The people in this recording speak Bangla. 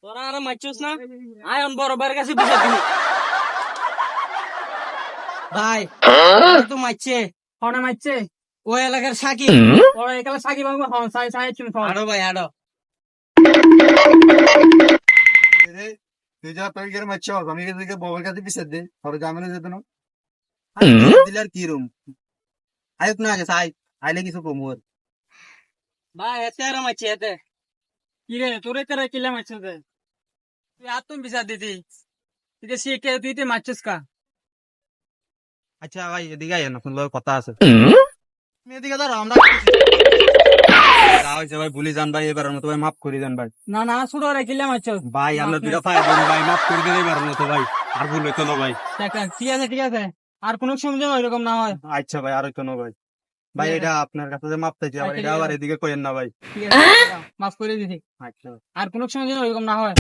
তোরা আর মারছিস না আয় অন বড় ভাইয়ের কাছে বুঝে দিবি ভাই তো মারছে ফোনে মারছে ওই এলাকার সাকিব ওরা একালে সাকিব আমাকে হন সাই সাই তুমি ফোন আরো ভাই আরো রে তুই যা তুই গেলে মারছ আমি গেলে বাবার কাছে বিচার দে তোর জামিনে যেত না দিলে আর কি রুম আয়ক না আগে সাই আইলে কিছু কমুর ভাই এতে আর মারছে এতে কি রে তোরে তেরা কিলা মারছিস রে তুই আর তুমি বিচার দিতি তুই যে শিখে তুই তো মারছিস কা আচ্ছা ভাই এদিকে আয় না শুনলো কথা আছে এদিকে ধরো আমরা যা হয়েছে ভাই ভুলি যান ভাই এবার মতো ভাই মাফ করে যান ভাই না না ছোট রে কিলা মারছিস ভাই আমরা দুটা পাই ভাই মাফ করে দিন এবার মতো ভাই আর ভুল হইতো না ভাই ঠিক আছে ঠিক আছে আর কোনো সময় যেন এরকম না হয় আচ্ছা ভাই আর হইতো না ভাই ভাই এটা আপনার কাছে যে মাপ চাইছি আবার এটা আবার এদিকে করেন না ভাই ঠিক আছে মাফ করে দিছি আচ্ছা আর কোনো সময় যেন এরকম না হয়